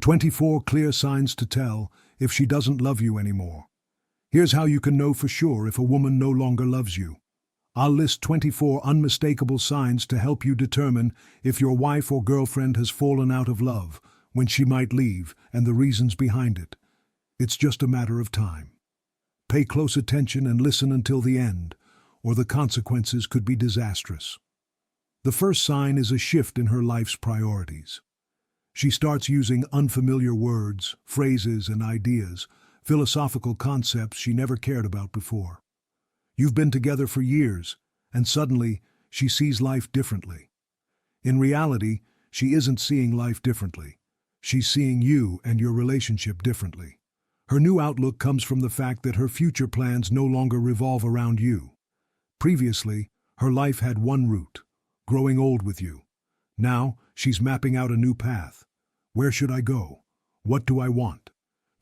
24 clear signs to tell if she doesn't love you anymore. Here's how you can know for sure if a woman no longer loves you. I'll list 24 unmistakable signs to help you determine if your wife or girlfriend has fallen out of love, when she might leave, and the reasons behind it. It's just a matter of time. Pay close attention and listen until the end, or the consequences could be disastrous. The first sign is a shift in her life's priorities. She starts using unfamiliar words, phrases, and ideas, philosophical concepts she never cared about before. You've been together for years, and suddenly she sees life differently. In reality, she isn't seeing life differently. She's seeing you and your relationship differently. Her new outlook comes from the fact that her future plans no longer revolve around you. Previously, her life had one route: growing old with you. Now, she's mapping out a new path. Where should I go? What do I want?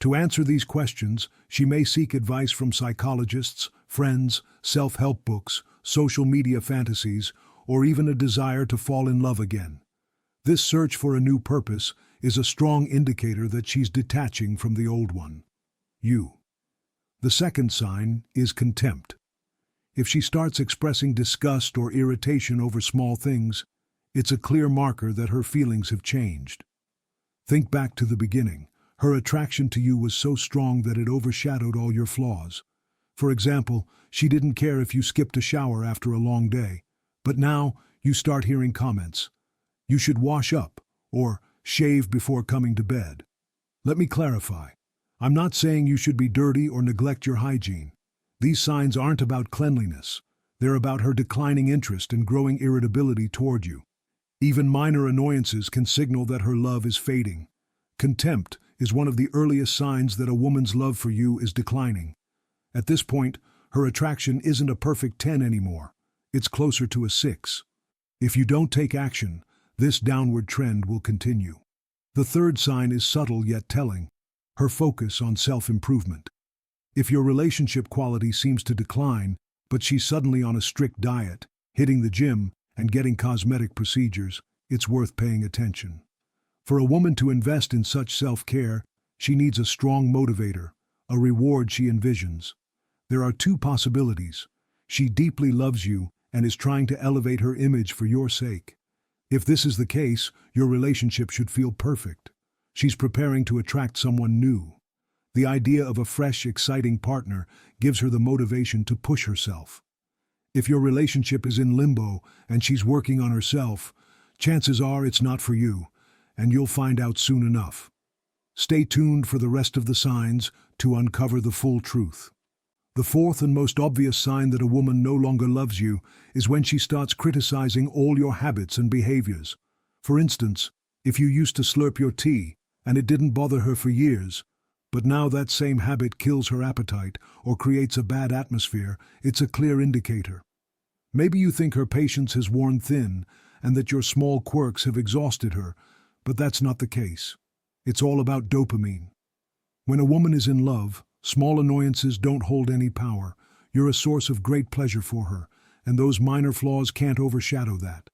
To answer these questions, she may seek advice from psychologists, friends, self-help books, social media fantasies, or even a desire to fall in love again. This search for a new purpose is a strong indicator that she's detaching from the old one. You. The second sign is contempt. If she starts expressing disgust or irritation over small things, it's a clear marker that her feelings have changed. Think back to the beginning. Her attraction to you was so strong that it overshadowed all your flaws. For example, she didn't care if you skipped a shower after a long day, but now you start hearing comments. You should wash up, or shave before coming to bed. Let me clarify. I'm not saying you should be dirty or neglect your hygiene. These signs aren't about cleanliness. They're about her declining interest and growing irritability toward you. Even minor annoyances can signal that her love is fading. Contempt is one of the earliest signs that a woman's love for you is declining. At this point, her attraction isn't a perfect 10 anymore. It's closer to a 6. If you don't take action, this downward trend will continue. The third sign is subtle yet telling: her focus on self-improvement. If your relationship quality seems to decline, but she's suddenly on a strict diet, hitting the gym, and getting cosmetic procedures, it's worth paying attention. For a woman to invest in such self-care, she needs a strong motivator, a reward she envisions. There are two possibilities. She deeply loves you and is trying to elevate her image for your sake. If this is the case, your relationship should feel perfect. She's preparing to attract someone new. The idea of a fresh, exciting partner gives her the motivation to push herself. If your relationship is in limbo and she's working on herself, chances are it's not for you, and you'll find out soon enough. Stay tuned for the rest of the signs to uncover the full truth. The fourth and most obvious sign that a woman no longer loves you is when she starts criticizing all your habits and behaviors. For instance, if you used to slurp your tea and it didn't bother her for years, but now that same habit kills her appetite or creates a bad atmosphere, it's a clear indicator. Maybe you think her patience has worn thin and that your small quirks have exhausted her, but that's not the case. It's all about dopamine. When a woman is in love, small annoyances don't hold any power. You're a source of great pleasure for her, and those minor flaws can't overshadow that.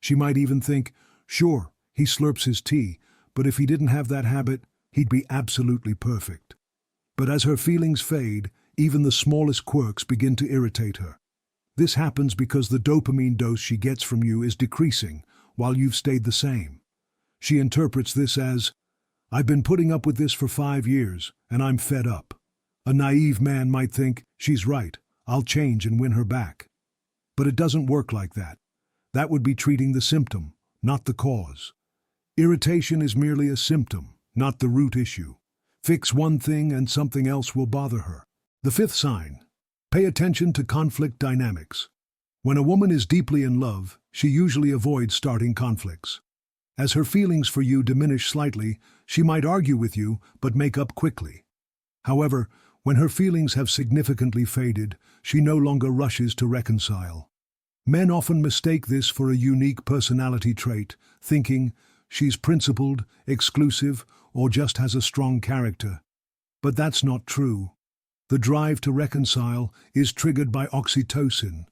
She might even think, sure, he slurps his tea, but if he didn't have that habit, he'd be absolutely perfect. But as her feelings fade, even the smallest quirks begin to irritate her. This happens because the dopamine dose she gets from you is decreasing, while you've stayed the same. She interprets this as, I've been putting up with this for 5 years, and I'm fed up. A naive man might think, she's right, I'll change and win her back. But it doesn't work like that. That would be treating the symptom, not the cause. Irritation is merely a symptom, not the root issue. Fix one thing and something else will bother her. The fifth sign: pay attention to conflict dynamics. When a woman is deeply in love, she usually avoids starting conflicts. As her feelings for you diminish slightly, she might argue with you but make up quickly. However, when her feelings have significantly faded, she no longer rushes to reconcile. Men often mistake this for a unique personality trait, thinking she's principled, exclusive, or just has a strong character. But that's not true. The drive to reconcile is triggered by oxytocin,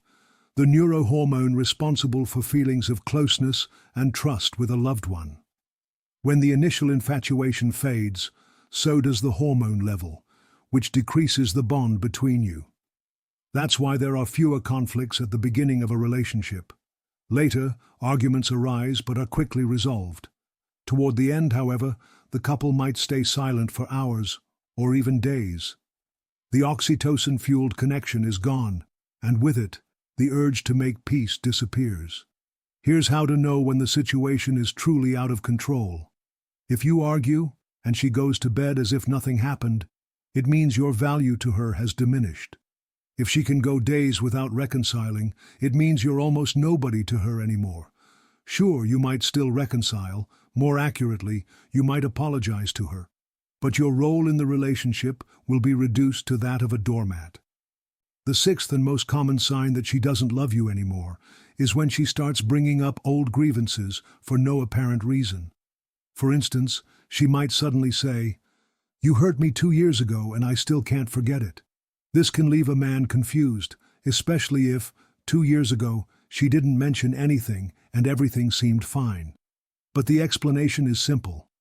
the neurohormone responsible for feelings of closeness and trust with a loved one. When the initial infatuation fades, so does the hormone level, which decreases the bond between you. That's why there are fewer conflicts at the beginning of a relationship. Later, arguments arise but are quickly resolved. Toward the end, however, the couple might stay silent for hours or even days. The oxytocin-fueled connection is gone, and with it, the urge to make peace disappears. Here's how to know when the situation is truly out of control. If you argue, and she goes to bed as if nothing happened, it means your value to her has diminished. If she can go days without reconciling, it means you're almost nobody to her anymore. Sure, you might still reconcile. More accurately, you might apologize to her. But your role in the relationship will be reduced to that of a doormat. The sixth and most common sign that she doesn't love you anymore is when she starts bringing up old grievances for no apparent reason. For instance, she might suddenly say, "You hurt me 2 years ago and I still can't forget it." This can leave a man confused, especially if, 2 years ago, she didn't mention anything and everything seemed fine. But the explanation is simple.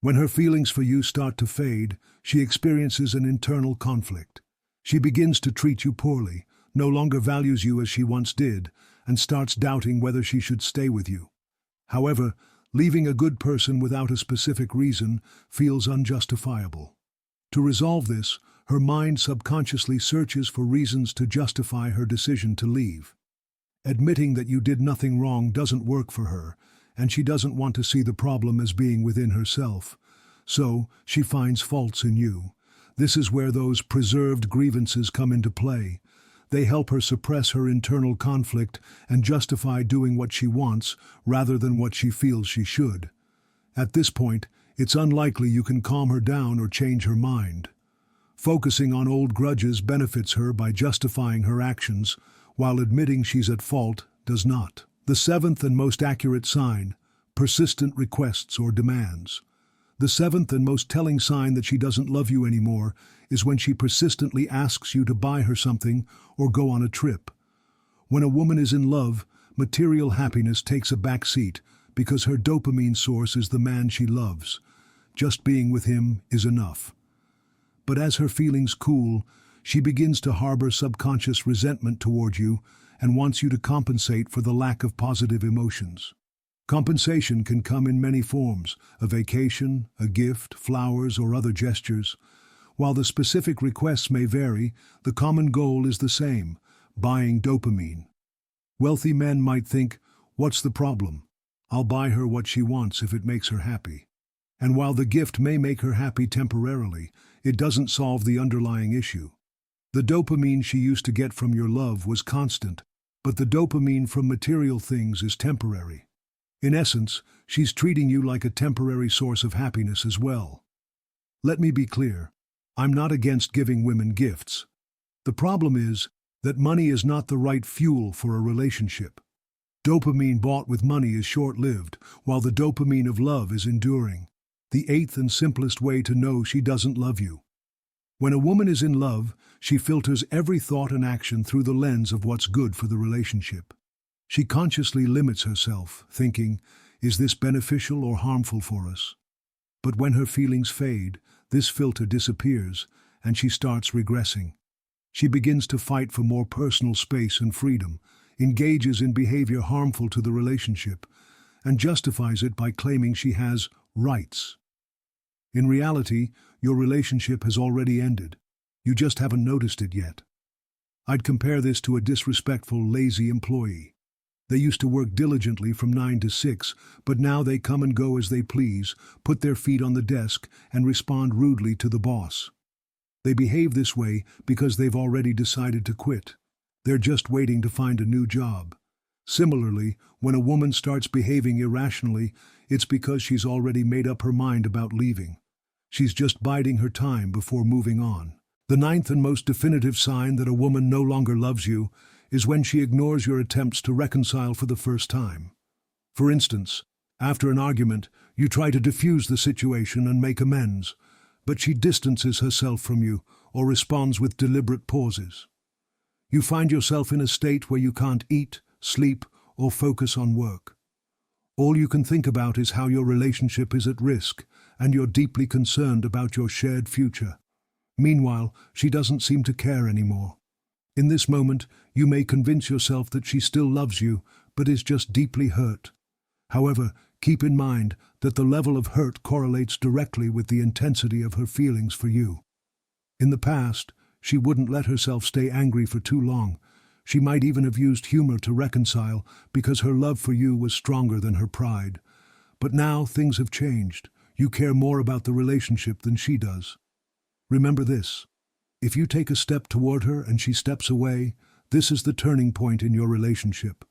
When her feelings for you start to fade, she experiences an internal conflict. She begins to treat you poorly, no longer values you as she once did, and starts doubting whether she should stay with you. However, leaving a good person without a specific reason feels unjustifiable. To resolve this, her mind subconsciously searches for reasons to justify her decision to leave. Admitting that you did nothing wrong doesn't work for her, and she doesn't want to see the problem as being within herself. So, she finds faults in you. This is where those preserved grievances come into play. They help her suppress her internal conflict and justify doing what she wants rather than what she feels she should. At this point, it's unlikely you can calm her down or change her mind. Focusing on old grudges benefits her by justifying her actions, while admitting she's at fault does not. The seventh and most accurate sign, persistent requests or demands. The seventh and most telling sign that she doesn't love you anymore is when she persistently asks you to buy her something or go on a trip. When a woman is in love, material happiness takes a back seat because her dopamine source is the man she loves. Just being with him is enough. But as her feelings cool, she begins to harbor subconscious resentment toward you and wants you to compensate for the lack of positive emotions. Compensation can come in many forms: a vacation, a gift, flowers, or other gestures. While the specific requests may vary, the common goal is the same: buying dopamine. Wealthy men might think, "What's the problem? I'll buy her what she wants if it makes her happy." And while the gift may make her happy temporarily, it doesn't solve the underlying issue. The dopamine she used to get from your love was constant, but the dopamine from material things is temporary. In essence, she's treating you like a temporary source of happiness as well. Let me be clear. I'm not against giving women gifts. The problem is that money is not the right fuel for a relationship. Dopamine bought with money is short-lived, while the dopamine of love is enduring. The eighth and simplest way to know she doesn't love you. When a woman is in love, she filters every thought and action through the lens of what's good for the relationship. She consciously limits herself, thinking, "Is this beneficial or harmful for us?" But when her feelings fade, this filter disappears, and she starts regressing. She begins to fight for more personal space and freedom, engages in behavior harmful to the relationship, and justifies it by claiming she has rights. In reality, your relationship has already ended. You just haven't noticed it yet. I'd compare this to a disrespectful, lazy employee. They used to work diligently from 9 to 6, but now they come and go as they please, put their feet on the desk, and respond rudely to the boss. They behave this way because they've already decided to quit. They're just waiting to find a new job. Similarly, when a woman starts behaving irrationally, it's because she's already made up her mind about leaving. She's just biding her time before moving on. The ninth and most definitive sign that a woman no longer loves you is when she ignores your attempts to reconcile for the first time. For instance, after an argument, you try to diffuse the situation and make amends, but she distances herself from you or responds with deliberate pauses. You find yourself in a state where you can't eat, sleep, or focus on work. All you can think about is how your relationship is at risk, and you're deeply concerned about your shared future. Meanwhile, she doesn't seem to care anymore. In this moment, you may convince yourself that she still loves you, but is just deeply hurt. However, keep in mind that the level of hurt correlates directly with the intensity of her feelings for you. In the past, she wouldn't let herself stay angry for too long. She might even have used humor to reconcile because her love for you was stronger than her pride. But now things have changed. You care more about the relationship than she does. Remember this: if you take a step toward her and she steps away, this is the turning point in your relationship.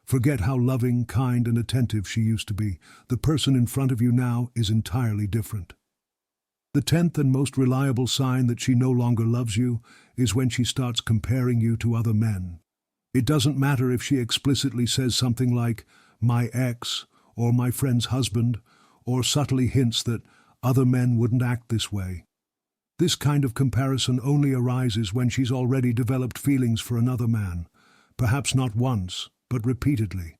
Forget how loving, kind, and attentive she used to be. The person in front of you now is entirely different. The 10th and most reliable sign that she no longer loves you is when she starts comparing you to other men. It doesn't matter if she explicitly says something like, "my ex," or "my friend's husband," or subtly hints that other men wouldn't act this way. This kind of comparison only arises when she's already developed feelings for another man, perhaps not once, but repeatedly.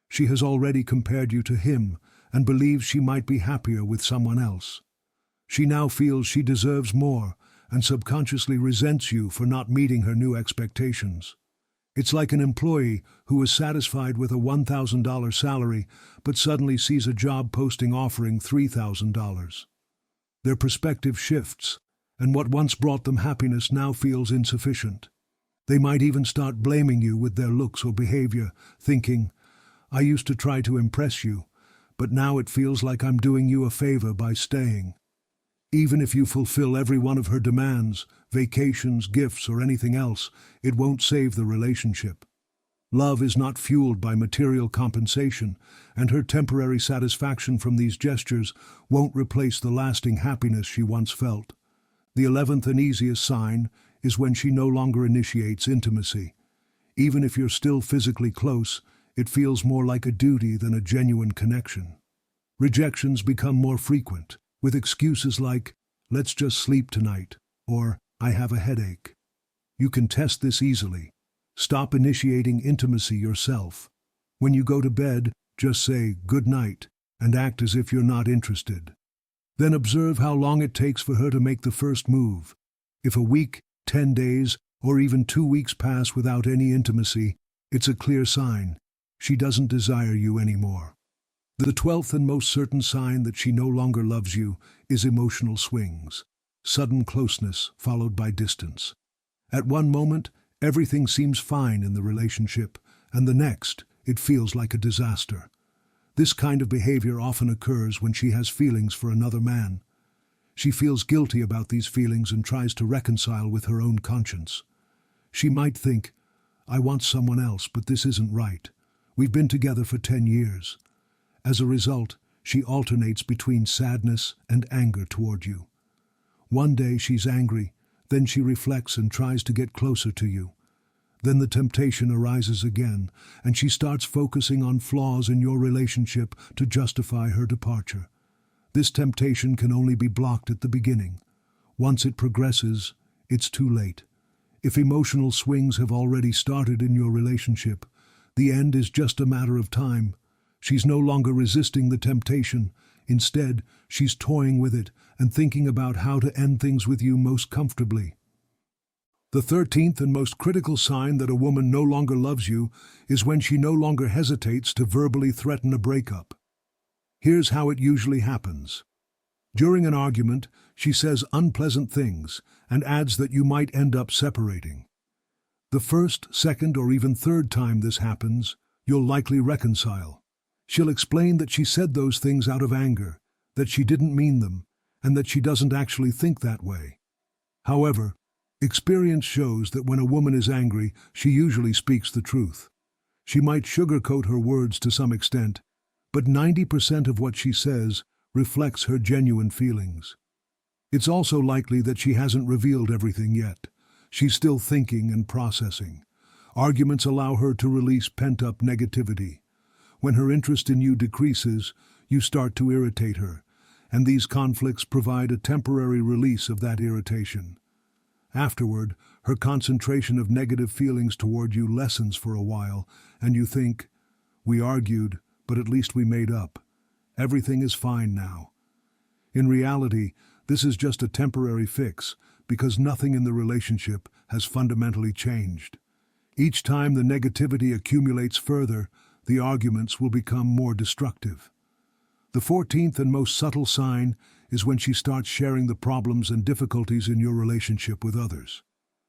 She has already compared you to him and believes she might be happier with someone else. She now feels she deserves more and subconsciously resents you for not meeting her new expectations. It's like an employee who is satisfied with a $1,000 salary but suddenly sees a job posting offering $3,000. Their perspective shifts, and what once brought them happiness now feels insufficient. They might even start blaming you with their looks or behavior, thinking, "I used to try to impress you, but now it feels like I'm doing you a favor by staying." Even if you fulfill every one of her demands, vacations, gifts, or anything else, it won't save the relationship. Love is not fueled by material compensation, and her temporary satisfaction from these gestures won't replace the lasting happiness she once felt. The 11th and easiest sign is when she no longer initiates intimacy. Even if you're still physically close, it feels more like a duty than a genuine connection. Rejections become more frequent, with excuses like, "let's just sleep tonight," or "I have a headache." You can test this easily. Stop initiating intimacy yourself. When you go to bed, just say "good night" and act as if you're not interested. Then observe how long it takes for her to make the first move. If a week, 10 days, or even 2 weeks pass without any intimacy, it's a clear sign. She doesn't desire you anymore. The 12th and most certain sign that she no longer loves you is emotional swings. Sudden closeness followed by distance. At one moment, everything seems fine in the relationship, and the next, it feels like a disaster. This kind of behavior often occurs when she has feelings for another man. She feels guilty about these feelings and tries to reconcile with her own conscience. She might think, "I want someone else, but this isn't right. We've been together for 10 years. As a result, she alternates between sadness and anger toward you. One day she's angry, then she reflects and tries to get closer to you. Then the temptation arises again, and she starts focusing on flaws in your relationship to justify her departure. This temptation can only be blocked at the beginning. Once it progresses, it's too late. If emotional swings have already started in your relationship, the end is just a matter of time. She's no longer resisting the temptation. Instead, she's toying with it and thinking about how to end things with you most comfortably. The 13th and most critical sign that a woman no longer loves you is when she no longer hesitates to verbally threaten a breakup. Here's how it usually happens. During an argument, she says unpleasant things and adds that you might end up separating. The first, second, or even third time this happens, you'll likely reconcile. She'll explain that she said those things out of anger, that she didn't mean them, and that she doesn't actually think that way. However, experience shows that when a woman is angry, she usually speaks the truth. She might sugarcoat her words to some extent, but 90% of what she says reflects her genuine feelings. It's also likely that she hasn't revealed everything yet. She's still thinking and processing. Arguments allow her to release pent-up negativity. When her interest in you decreases, you start to irritate her, and these conflicts provide a temporary release of that irritation. Afterward, her concentration of negative feelings toward you lessens for a while, and you think, "We argued, but at least we made up. Everything is fine now. In reality, this is just a temporary fix because nothing in the relationship has fundamentally changed. Each time the negativity accumulates further, the arguments will become more destructive. The 14th and most subtle sign is when she starts sharing the problems and difficulties in your relationship with others.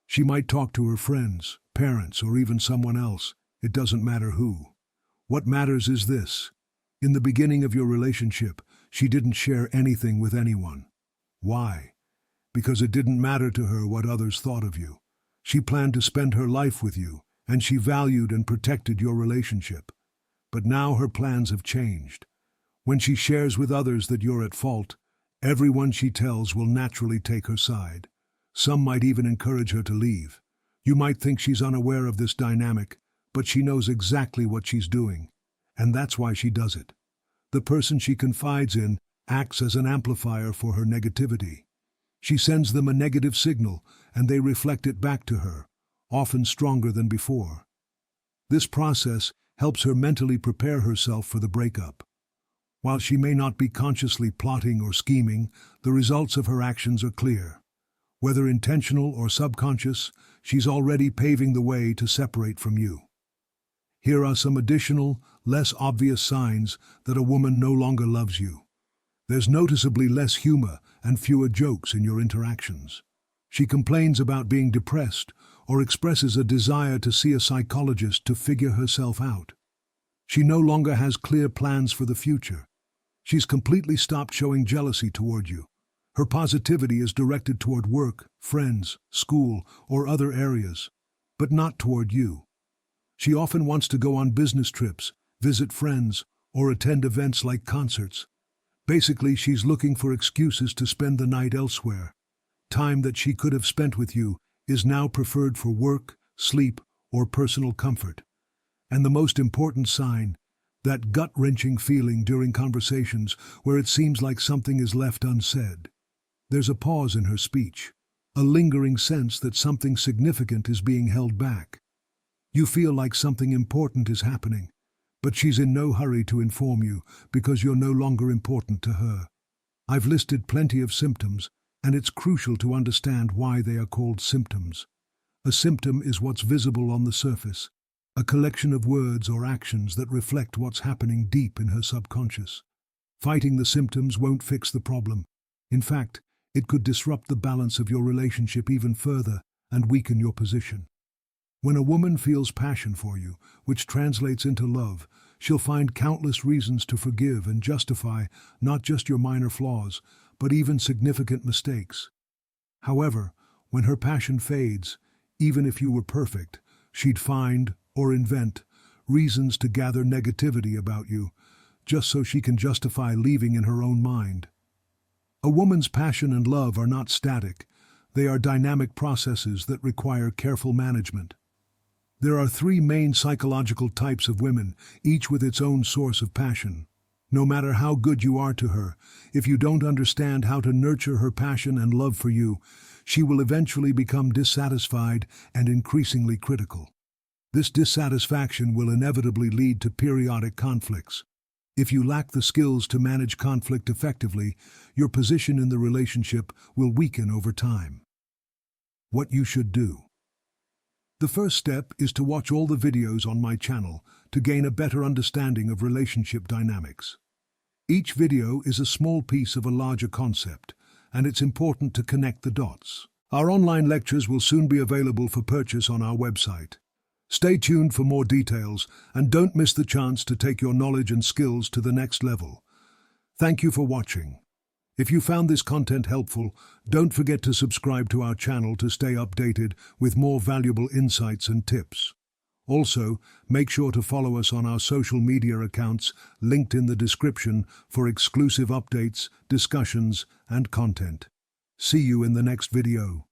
She might talk to her friends, parents, or even someone else. It doesn't matter who. What matters is this. In the beginning of your relationship, she didn't share anything with anyone. Why? Because it didn't matter to her what others thought of you. She planned to spend her life with you, and she valued and protected your relationship. But now her plans have changed. When she shares with others that you're at fault, everyone she tells will naturally take her side. Some might even encourage her to leave. You might think she's unaware of this dynamic, but she knows exactly what she's doing, and that's why she does it. The person she confides in acts as an amplifier for her negativity. She sends them a negative signal, and they reflect it back to her, often stronger than before. This process helps her mentally prepare herself for the breakup. While she may not be consciously plotting or scheming, the results of her actions are clear. Whether intentional or subconscious, she's already paving the way to separate from you. Here are some additional, less obvious signs that a woman no longer loves you. There's noticeably less humor and fewer jokes in your interactions. She complains about being depressed or expresses a desire to see a psychologist to figure herself out. She no longer has clear plans for the future. She's completely stopped showing jealousy toward you. Her positivity is directed toward work, friends, school, or other areas, but not toward you. She often wants to go on business trips, visit friends, or attend events like concerts. Basically, she's looking for excuses to spend the night elsewhere. Time that she could have spent with you is now preferred for work, sleep, or personal comfort. And the most important sign, that gut-wrenching feeling during conversations where it seems like something is left unsaid. There's a pause in her speech, a lingering sense that something significant is being held back. You feel like something important is happening, but she's in no hurry to inform you because you're no longer important to her. I've listed plenty of symptoms, and it's crucial to understand why they are called symptoms. A symptom is what's visible on the surface, a collection of words or actions that reflect what's happening deep in her subconscious. Fighting the symptoms won't fix the problem. In fact, it could disrupt the balance of your relationship even further and weaken your position. When a woman feels passion for you, which translates into love, she'll find countless reasons to forgive and justify not just your minor flaws, but even significant mistakes. However, when her passion fades, even if you were perfect, she'd find, or invent, reasons to gather negativity about you, just so she can justify leaving in her own mind. A woman's passion and love are not static. They are dynamic processes that require careful management. There are three main psychological types of women, each with its own source of passion. No matter how good you are to her, if you don't understand how to nurture her passion and love for you, she will eventually become dissatisfied and increasingly critical. This dissatisfaction will inevitably lead to periodic conflicts. If you lack the skills to manage conflict effectively, your position in the relationship will weaken over time. What you should do. The first step is to watch all the videos on my channel to gain a better understanding of relationship dynamics. Each video is a small piece of a larger concept, and it's important to connect the dots. Our online lectures will soon be available for purchase on our website. Stay tuned for more details, and don't miss the chance to take your knowledge and skills to the next level. Thank you for watching. If you found this content helpful, don't forget to subscribe to our channel to stay updated with more valuable insights and tips. Also, make sure to follow us on our social media accounts linked in the description for exclusive updates, discussions, and content. See you in the next video.